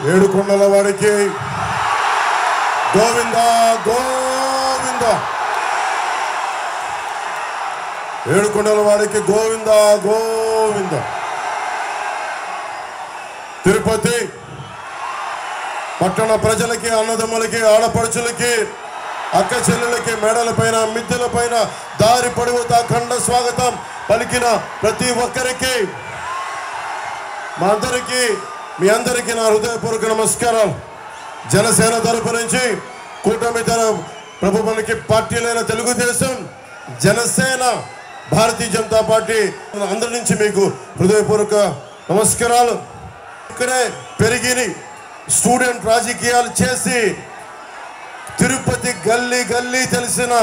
ఏడుకొండల వాడికి గోవింద గోవింద, ఏడుకొండల వాడికి గోవింద గోవింద. తిరుపతి పట్టణ ప్రజలకి, అన్నదమ్ములకి, ఆడపడుచులకి, అక్క చెల్లెలకి, మేడల పైన, మిద్దెల పైన దారి పొడవుతా ఖండ స్వాగతం పలికిన ప్రతి ఒక్కరికి, మీ అందరికీ నా హృదయపూర్వక నమస్కారాలు. జనసేన తరపు నుంచి కూటమి ప్రభు మనకి పార్టీలైన తెలుగుదేశం, జనసేన, భారతీయ జనతా పార్టీ అందరి నుంచి మీకు హృదయపూర్వక నమస్కారాలు. ఇక్కడే పెరిగిని స్టూడెంట్ రాజకీయాలు చేసి తిరుపతి గల్లీ గల్లీ తెలిసిన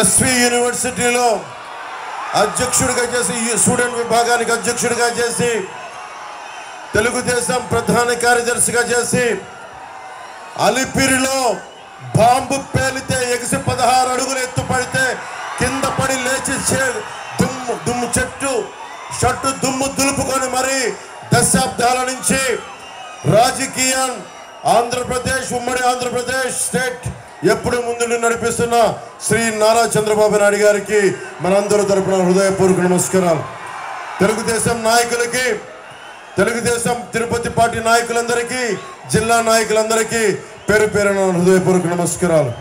ఎస్వి యూనివర్సిటీలో అధ్యక్షుడిగా చేసి, స్టూడెంట్ విభాగానికి అధ్యక్షుడిగా చేసి, తెలుగుదేశం ప్రధాన కార్యదర్శిగా చేసి, అలిపిరిలో బాంబు పేలితే ఎగిసి 16 అడుగులు ఎత్తుపడితే కింద పడి లేచి దుమ్ము షట్టు దుమ్ము దులుపుకొని మరి దశాబ్దాల నుంచి రాజకీయం ఆంధ్రప్రదేశ్, ఉమ్మడి ఆంధ్రప్రదేశ్ స్టేట్ ఎప్పుడు ముందు నడిపిస్తున్న శ్రీ నారా చంద్రబాబు నాయుడు గారికి మనందరూ తరపున హృదయపూర్వక నమస్కారాలు. తెలుగుదేశం నాయకులకి, తెలుగుదేశం తిరుపతి పార్టీ నాయకులందరికీ, జిల్లా నాయకులందరికీ పేరు పేరున హృదయపూర్వక నమస్కారాలు.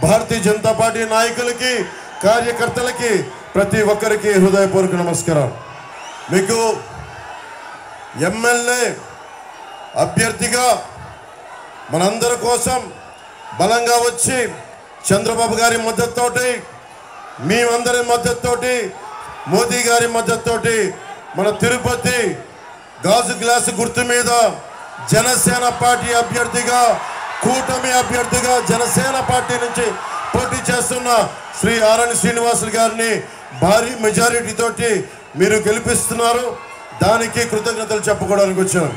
భారతీయ జనతా పార్టీ నాయకులకి, కార్యకర్తలకి, ప్రతి ఒక్కరికి హృదయపూర్వక నమస్కారాలు. మీకు ఎమ్మెల్యే అభ్యర్థిగా మనందరి కోసం బలంగా వచ్చి చంద్రబాబు గారి మద్దతుతోటి, మేమందరి మద్దతుతోటి, మోదీ గారి మద్దతుతోటి మన తిరుపతి గాజు గ్లాసు గుర్తు మీద జనసేన పార్టీ అభ్యర్థిగా, కూటమి అభ్యర్థిగా జనసేన పార్టీ నుంచి పోటీ చేస్తున్న శ్రీ ఆరణి శ్రీనివాసులు గారిని భారీ మెజారిటీ తోటి మీరు గెలిపిస్తున్నారు. దానికి కృతజ్ఞతలు చెప్పుకోవడానికి వచ్చాను.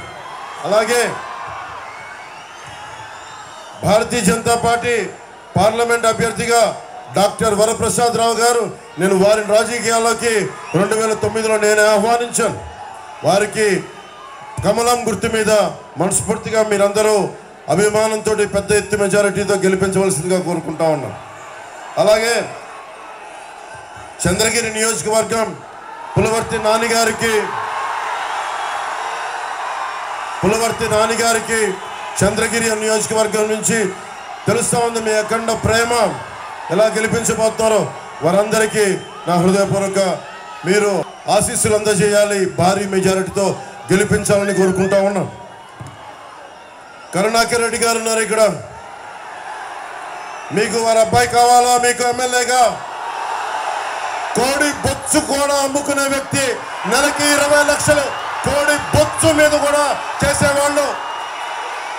అలాగే భారతీయ జనతా పార్టీ పార్లమెంట్ అభ్యర్థిగా డాక్టర్ వరప్రసాద్ రావు గారు, నేను వారిని రాజకీయాల్లోకి 2009లో నేను ఆహ్వానించాను. వారికి కమలం గుర్తు మీద మనస్ఫూర్తిగా మీరందరూ అభిమానంతో పెద్ద ఎత్తు మెజారిటీతో గెలిపించవలసిందిగా కోరుకుంటా ఉన్నాం. అలాగే చంద్రగిరి నియోజకవర్గం పులవర్తి నానిగారికి చంద్రగిరి నియోజకవర్గం నుంచి తెలుస్తా ఉంది మీ అఖండ ప్రేమ. ఎలా గెలిపించబోతున్నారో వారందరికీ నా హృదయపూర్వక మీరు ఆశీస్సులు అందజేయాలి, భారీ మెజారిటీతో గెలిపించాలని కోరుకుంటా ఉన్నాం. కరుణాకర్ రెడ్డి గారు ఉన్నారు ఇక్కడ. మీకు వారి అబ్బాయి కావాలా? మీకు ఎమ్మెల్యేగా కోడి బొచ్చు కూడా అమ్ముకునే వ్యక్తి, నెలకి 20 లక్షలు కోడి బొచ్చు మీద కూడా చేసేవాళ్ళు,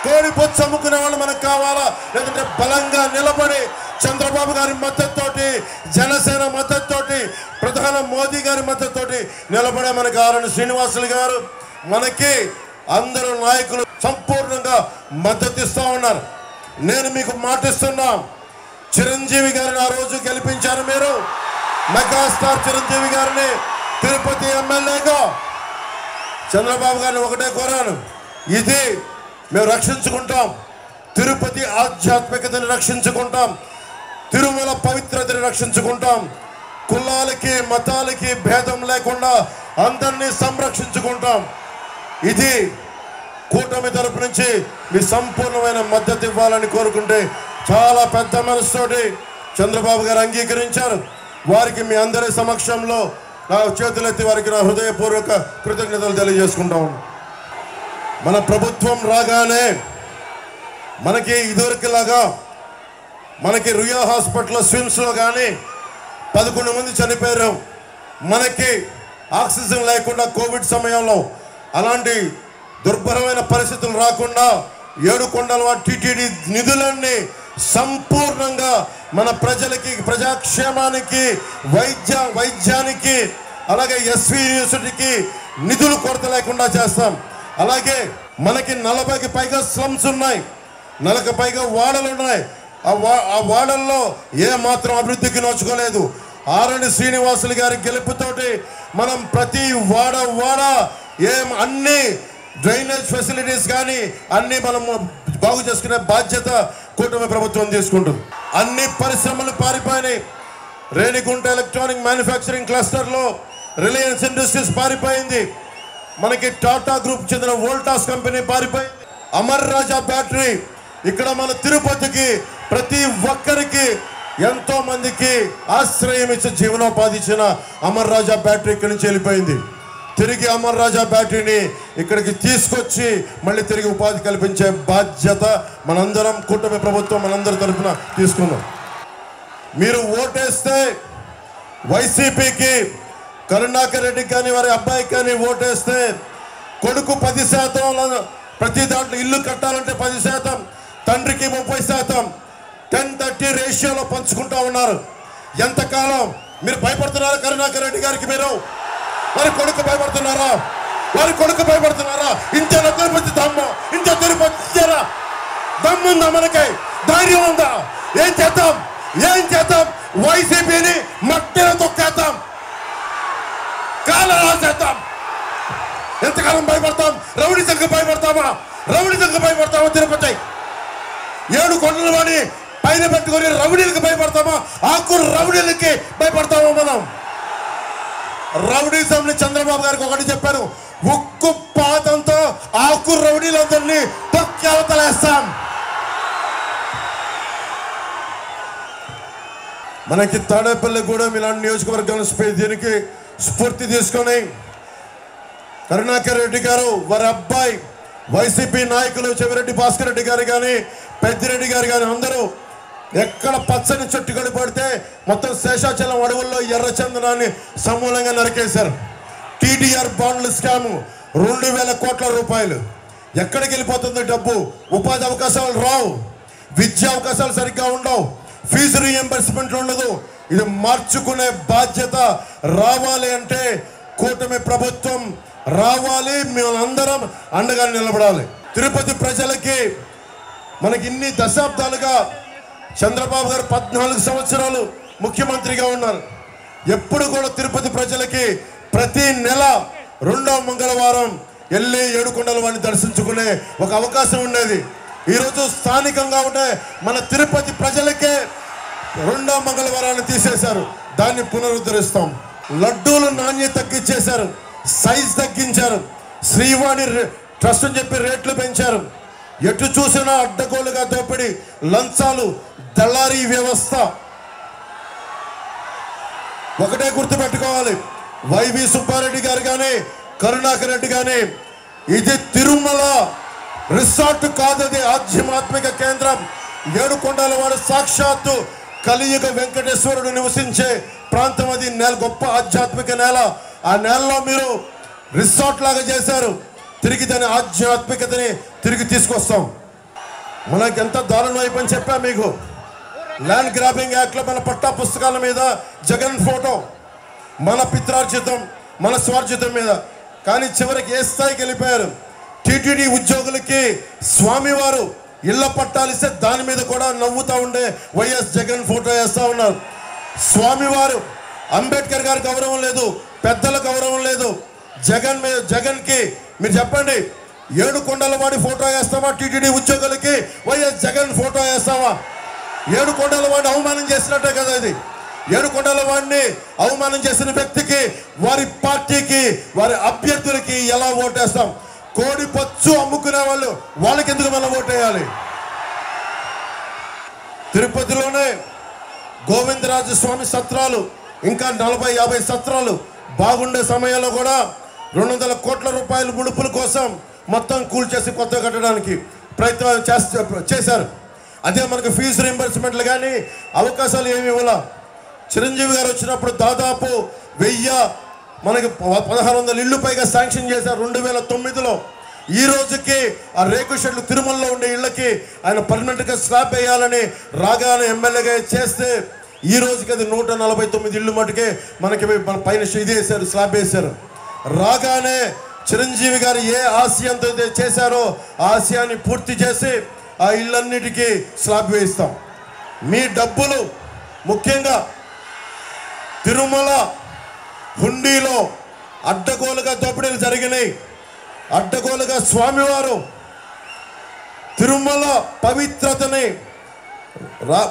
కోడి బొచ్చు అమ్ముకునే వాళ్ళు మనకు కావాలా? లేదంటే బలంగా నిలబడి చంద్రబాబు గారి మద్దతుతోటి, జనసేన మద్దతుతోటి, ప్రధాన మోదీ గారి మద్దతుతోటి నిలబడే మనకు ఆరణి శ్రీనివాసులు గారు, మనకి అందరూ నాయకులు సంపూర్ణంగా మద్దతు ఇస్తూ ఉన్నారు. నేను మీకు మాటిస్తున్నా, చిరంజీవి గారిని ఆ రోజు గెలిపించారు మీరు, మెగాస్టార్ చిరంజీవి గారిని తిరుపతి ఎమ్మెల్యేగా. చంద్రబాబు గారిని ఒకటే కోరాను, ఇది మేము రక్షించుకుంటాం, తిరుపతి ఆధ్యాత్మికతని రక్షించుకుంటాం, తిరుమల పవిత్రతని రక్షించుకుంటాం, కులాలకి మతాలకి భేదం లేకుండా అందరినీ సంరక్షించుకుంటాం. ఇది కూటమి తరపు నుంచి మీ సంపూర్ణమైన మద్దతు ఇవ్వాలని కోరుకుంటే చాలా పెద్ద మనసుతోటి చంద్రబాబు గారు అంగీకరించారు. వారికి మీ అందరి సమక్షంలో నా చేతులెత్తి వారికి నా హృదయపూర్వక కృతజ్ఞతలు తెలియజేసుకుంటాం. మన ప్రభుత్వం రాగానే మనకి ఇదివరకులాగా మనకి రుయా హాస్పిటల్ స్విమ్స్లో కానీ 11 మంది చనిపోయారు. మనకి ఆక్సిజన్ లేకుండా కోవిడ్ సమయంలో అలాంటి దుర్భరమైన పరిస్థితులు రాకుండా ఏడుకొండల టీటీడీ నిధులన్నీ సంపూర్ణంగా మన ప్రజలకి, ప్రజాక్షేమానికి, వైద్యానికి, అలాగే ఎస్వి యూనివర్సిటీకి నిధులు కొరత లేకుండా చేస్తాం. అలాగే మనకి 40కి పైగా స్లమ్స్ ఉన్నాయి, 40కి పైగా వాడలు ఉన్నాయి. ఆ వాడల్లో ఏ మాత్రం అభివృద్ధికి నోచుకోలేదు. ఆరణి శ్రీనివాసులు గారి గెలుపుతోటి మనం ప్రతి వాడ అన్ని డ్రైనేజ్ ఫెసిలిటీస్ కానీ అన్ని మనం బాగు చేసుకునే బాధ్యత కూటమి ప్రభుత్వం తీసుకుంటుంది. అన్ని పరిశ్రమలు పారిపోయినాయి. రేణిగుంట ఎలక్ట్రానిక్ మ్యానుఫ్యాక్చరింగ్ క్లస్టర్లో రిలయన్స్ ఇండస్ట్రీస్ పారిపోయింది. మనకి టాటా గ్రూప్ చెందిన వోల్టాస్ కంపెనీ పారిపోయింది. అమర్ రాజా బ్యాటరీ ఇక్కడ మన తిరుపతికి ప్రతి ఒక్కరికి ఎంతో మందికి ఆశ్రయం ఇచ్చి జీవనోపాధి ఇచ్చిన అమర్ రాజా బ్యాటరీ ఇక్కడి నుంచి వెళ్ళిపోయింది. తిరిగి అమర్ రాజా బ్యాటరీని ఇక్కడికి తీసుకొచ్చి మళ్ళీ తిరిగి ఉపాధి కల్పించే బాధ్యత మనందరం కూటమి ప్రభుత్వం మనందరి తరఫున తీసుకున్నాం. మీరు ఓటేస్తే వైసీపీకి కరుణాకర్ రెడ్డికి కానీ వారి అబ్బాయికి కానీ ఓటేస్తే కొడుకు 10% ప్రతి దాంట్లో ఇల్లు కట్టాలంటే 10%, తండ్రికి 30%, 10-30 రేషియోలో పంచుకుంటా ఉన్నారు. ఎంతకాలం మీరు భయపడుతున్నారా కరుణాకర్ రెడ్డి గారికి? మీరు వారి కొడుకు భయపడుతున్నారా? వారి కొడుకు భయపడుతున్నారా? ఇంతేనా తిరుపతి దమ్ము? ఇంత తిరుపతి దమ్ముందా? మనకి ధైర్యం ఉందా? ఏం చేద్దాం? ఏం చేద్దాం? వైసీపీని మట్టిన తొక్కేద్దాం, కాలం రాసేద్దాం. ఎంతకాలం భయపడతాం? రౌడీజంకి భయపడతామా? రౌడీజంకి భయపడతామా? తిరుపతి 7 కొండల వాడిని పైన పెట్టుకొని రౌడీలకు భయపడతామా? ఆకు రౌడీలకి భయపడతామా? మనం రౌడీజంని చంద్రబాబు గారికి ఒకటి చెప్పాను, ఉక్కు పాతంతో ఆకు రౌడీలందరినీ తొక్కి అవతలేస్తాం. మనకి తాడేపల్లిగూడెం ఇలాంటి నియోజకవర్గాన్ని దీనికి స్ఫూర్తి తీసుకొని కరుణాకర్ రెడ్డి గారు వారి అబ్బాయి వైసీపీ నాయకులు చెవిరెడ్డి భాస్కర్ రెడ్డి గారు కానీ పెద్దిరెడ్డి గారు కానీ అందరూ ఎక్కడ పచ్చని చెట్టు కడిపడితే మొత్తం శేషాచలం అడవుల్లో ఎర్రచందనాన్ని సమూలంగా నరికేశారు. టీడీఆర్ బాండ్ల స్కాము 2000 కోట్ల రూపాయలు. ఎక్కడికి వెళ్ళిపోతుంది డబ్బు? ఉపాధి అవకాశాలు రావు, విద్యా అవకాశాలు సరిగ్గా ఉండవు, ఫీజు రీఎంబర్స్మెంట్ ఉండదు. ఇది మార్చుకునే బాధ్యత రావాలి అంటే కూటమి ప్రభుత్వం రావాలి. మేమందరం అండగా నిలబడాలి. తిరుపతి ప్రజలకి మనకి ఇన్ని దశాబ్దాలుగా చంద్రబాబు గారు 14 సంవత్సరాలు ముఖ్యమంత్రిగా ఉన్నారు. ఎప్పుడు కూడా తిరుపతి ప్రజలకి ప్రతి నెల 2వ మంగళవారం వెళ్ళి ఏడుకొండల వాడిని దర్శించుకునే ఒక అవకాశం ఉండేది. ఈరోజు స్థానికంగా ఉండే మన తిరుపతి ప్రజలకే 2వ మంగళవారాన్ని తీసేశారు. దాన్ని పునరుద్ధరిస్తాం. లడ్డూలు నాణ్యత తగ్గించేశారు, సైజ్ తగ్గించారు, శ్రీవాణి ట్రస్ట్ అని చెప్పి రేట్లు పెంచారు. ఎటు చూసినా అడ్డగోలుగా దోపిడి, లంచాలు, దళారీ వ్యవస్థ. ఒకటే గుర్తుపెట్టుకోవాలి, వైవి సుబ్బారెడ్డి గారు కానీ కరుణాకర్ రెడ్డి కానీ ఇది తిరుమల రిసార్ట్ కాదు, అది ఆధ్యాత్మిక కేంద్రం. ఏడుకొండల వాడు సాక్షాత్తు కలియుగ వెంకటేశ్వరుడు నివసించే ప్రాంతం. అది గొప్ప ఆధ్యాత్మిక నేల. ఆ నేలలో మీరు రిసార్ట్ లాగా చేశారు. తిరిగి దాని ఆధ్యాత్మికతని తిరిగి తీసుకొస్తాం. మనకి ఎంత దారుణం అయిపోయింది చెప్పా మీకు. ల్యాండ్ గ్రాబింగ్ యాక్ట్లో మన పట్టా పుస్తకాల మీద జగన్ ఫోటో, మన పిత్రార్జితం, మన స్వార్జితం మీద. కానీ చివరికి ఏ స్థాయికి వెళ్ళిపోయారు? టీటీడీ ఉద్యోగులకి స్వామివారు ఇళ్ల పట్టాలిస్తే దాని మీద కూడా నవ్వుతూ ఉండే వైఎస్ జగన్ ఫోటో వేస్తూ ఉన్నారు. స్వామివారు అంబేద్కర్ గారి గౌరవం లేదు, పెద్దల గౌరవం లేదు. జగన్కి మీరు చెప్పండి, ఏడుకొండల వాడి ఫోటో వేస్తావా? టీటీడీ ఉద్యోగులకి వైఎస్ జగన్ ఫోటో వేస్తావా? ఏడుకొండల వాడిని అవమానం చేసినట్టే కదా ఇది. ఏడుకొండల వాడిని అవమానం చేసిన వ్యక్తికి, వారి పార్టీకి, వారి అభ్యర్థులకి ఎలా ఓటేస్తాం? కోడి పచ్చు అమ్ముకునే వాళ్ళు వాళ్ళకి ఎందుకు మనం ఓటేయాలి? తిరుపతిలోనే గోవిందరాజు స్వామి సత్రాలు ఇంకా 40-50 సత్రాలు బాగుండే సమయంలో కూడా 200 కోట్ల రూపాయలు ముడుపుల కోసం మొత్తం కూల్చేసి కొత్త కట్టడానికి ప్రయత్నాలు చేశారు. అదే మనకు ఫీజు రీంబర్స్మెంట్లు కానీ అవకాశాలు ఏమి ఇవ్వాల. చిరంజీవి గారు వచ్చినప్పుడు దాదాపు 1000 మనకి 1600 ఇళ్ళు పైగా శాంక్షన్ చేశారు 2009లో. ఈ రోజుకి ఆ రేకు షెడ్లు తిరుమలలో ఉండే ఇళ్ళకి ఆయన పర్మనెంట్గా స్లాబ్ వేయాలని రాగానే ఎమ్మెల్యేగా చేస్తే ఈ రోజుకి అది 149 ఇళ్ళు మటుకే మనకి మన పైన ఇది వేశారు, స్లాబ్ వేశారు. రాగానే చిరంజీవి గారు ఏ ఆశయంతో చేశారో ఆ ఆశయాన్ని పూర్తి చేసి ఆ ఇళ్ళన్నిటికీ స్లాబ్ వేయిస్తాం. మీ డబ్బులు ముఖ్యంగా తిరుమల హుండీలో అడ్డగోలుగా దోపిడీలు జరిగినాయి. అడ్డగోలుగా స్వామివారు తిరుమల పవిత్రతని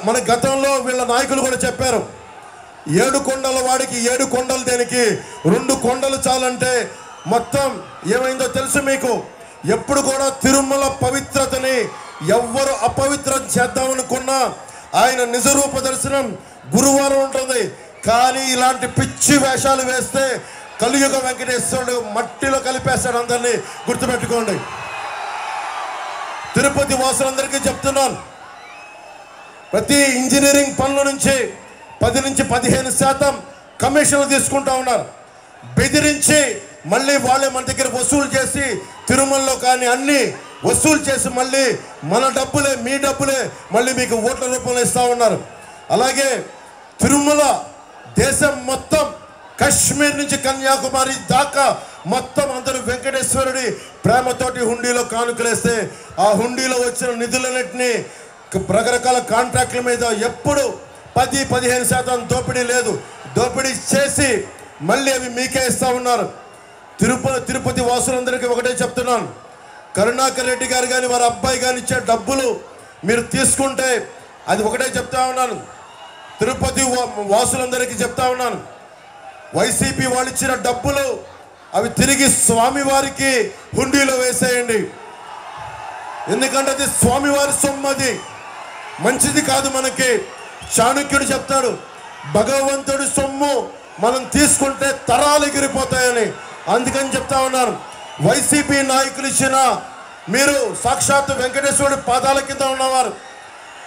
మన గతంలో వీళ్ళ నాయకులు కూడా చెప్పారు. 7 కొండల వాడికి 7 కొండలు దేనికి, 2 కొండలు చాలంటే మొత్తం ఏమైందో తెలుసు మీకు. ఎప్పుడు కూడా తిరుమల పవిత్రతని ఎవ్వరు అపవిత్రం చేద్దామనుకున్నా ఆయన నిజరూప దర్శనం గురువారం ఉంటుంది. కానీ ఇలాంటి పిచ్చి వేషాలు వేస్తే కలియుగ వెంకటేశ్వరుడు మట్టిలో కలిపేస్తాడు. అందరినీ గుర్తుపెట్టుకోండి. తిరుపతి వాసులందరికీ చెప్తున్నాను, ప్రతి ఇంజనీరింగ్ పనుల నుంచి 10 నుంచి 15% కమిషన్లు తీసుకుంటా ఉన్నారు. బెదిరించి మళ్ళీ వాళ్ళే మన దగ్గర వసూలు చేసి తిరుమలలో కానీ అన్ని వసూలు చేసి మళ్ళీ మన డబ్బులే మీ డబ్బులే మళ్ళీ మీకు ఓట్ల రూపంలో ఇస్తూ ఉన్నారు. అలాగే తిరుమల దేశం మొత్తం కశ్మీర్ నుంచి కన్యాకుమారి దాకా మొత్తం అందరూ వెంకటేశ్వరుడి ప్రేమతోటి హుండీలో కానుకలేస్తే ఆ హుండీలో వచ్చిన నిధులన్నింటినీ రకరకాల కాంట్రాక్టుల మీద ఎప్పుడు 10-15% దోపిడీ లేదు. దోపిడీ చేసి మళ్ళీ అవి మీకే ఇస్తూ ఉన్నారు. తిరుపతి వాసులందరికీ ఒకటే చెప్తున్నాను, కరుణాకర్ రెడ్డి గారు కానీ వారి అబ్బాయి కానీ ఇచ్చే డబ్బులు మీరు తీసుకుంటే అది ఒకటే చెప్తా ఉన్నాను. తిరుపతి వాసులందరికీ చెప్తా ఉన్నాను, వైసీపీ వాళ్ళు ఇచ్చిన డబ్బులు అవి తిరిగి స్వామివారికి హుండీలో వేసేయండి. ఎందుకంటే అది స్వామివారి సొమ్ము, అది మంచిది కాదు మనకి. చాణక్యుడు చెప్తాడు, భగవంతుడి సొమ్ము మనం తీసుకుంటే తరాలు ఎగిరిపోతాయని. అందుకని చెప్తా ఉన్నాను, వైసీపీ నాయకులు ఇచ్చిన మీరు సాక్షాత్తు వెంకటేశ్వరుడి పాదాల కింద ఉన్నవారు,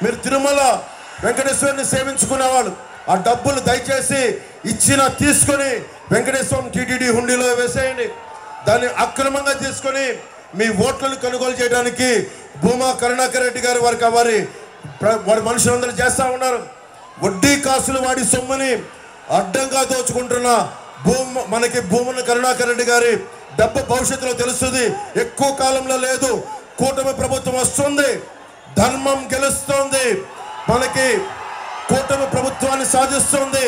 మీరు తిరుమల వెంకటేశ్వరుని సేవించుకునేవాళ్ళు, ఆ డబ్బులు దయచేసి ఇచ్చిన తీసుకొని వెంకటేశ్వరం టీటీడీ హుండీలో వేసేయండి. దాన్ని అక్రమంగా తీసుకొని మీ ఓట్లను కొనుగోలు చేయడానికి భూమా కరుణాకర్ రెడ్డి గారు వారి మనుషులందరూ చేస్తూ ఉన్నారు. వడ్డీ కాసులు వాడి సొమ్ముని అడ్డంగా దోచుకుంటున్న మనకి భూమన కరుణాకర్ రెడ్డి గారి డబ్బు భవిష్యత్తులో తెలుస్తుంది. ఎక్కువ కాలంలో లేదు. కూటమి ప్రభుత్వం వస్తుంది, ధర్మం గెలుస్తుంది, మనకి కూటమి ప్రభుత్వాన్ని సాధిస్తుంది.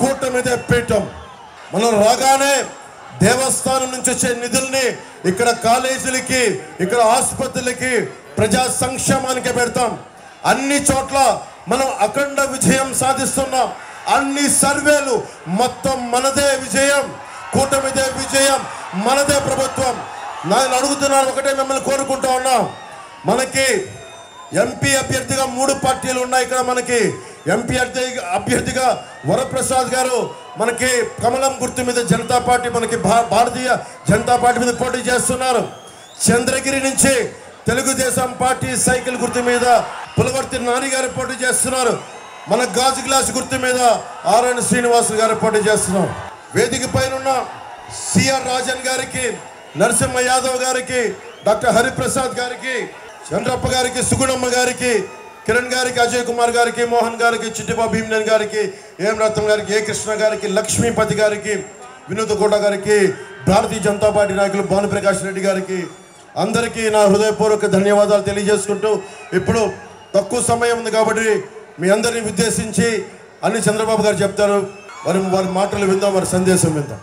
కూటమిదే పీఠం. మనం రాగానే దేవస్థానం నుంచి వచ్చే నిధుల్ని ఇక్కడ కాలేజీలకి, ఇక్కడ ఆసుపత్రులకి, ప్రజా సంక్షేమానికి పెడతాం. అన్ని చోట్ల మనం అఖండ విజయం సాధిస్తున్నాం. అన్ని సర్వేలు మొత్తం మనదే విజయం, కూటమిదే విజయం, మనదే ప్రభుత్వం. నేను అడుగుతున్నాను, ఒకటే మిమ్మల్ని కోరుకుంటా ఉన్నాం, మనకి ఎంపీ అభ్యర్థిగా 3 పార్టీలు ఉన్నాయి. ఇక్కడ మనకి ఎంపీ అభ్యర్థిగా వరప్రసాద్ గారు మనకి కమలం గుర్తు మీద జనతా పార్టీ, మనకి భారతీయ జనతా పార్టీ మీద పోటీ చేస్తున్నారు. చంద్రగిరి నుంచి తెలుగుదేశం పార్టీ సైకిల్ గుర్తు మీద పులవర్తి నాని గారు పోటీ చేస్తున్నారు. మన గాజు గ్లాస్ గుర్తు మీద ఆర్ఎన్ శ్రీనివాస్ గారు పోటీ చేస్తున్నారు. వేదిక పైన ఉన్న సిఆర్ రాజన్ గారికి, నరసింహ యాదవ్ గారికి, డాక్టర్ హరిప్రసాద్ గారికి, చంద్రప్ప గారికి, సుగుణమ్మ గారికి, కిరణ్ గారికి, అజయ్ కుమార్ గారికి, మోహన్ గారికి, చిట్టిబాబు భీమనేని గారికి, ఏం రత్నం గారికి, ఏ కృష్ణ గారికి, లక్ష్మీపతి గారికి, వినోద్ గౌడ గారికి, భారతీయ జనతా పార్టీ నాయకులు భానుప్రకాష్ రెడ్డి గారికి అందరికీ నా హృదయపూర్వక ధన్యవాదాలు తెలియజేసుకుంటూ, ఇప్పుడు తక్కువ సమయం ఉంది కాబట్టి మీ అందరినీ ఉద్దేశించి అన్ని చంద్రబాబు గారు చెప్తారు. వారి మాటలు విందాం, వారి సందేశం విందాం.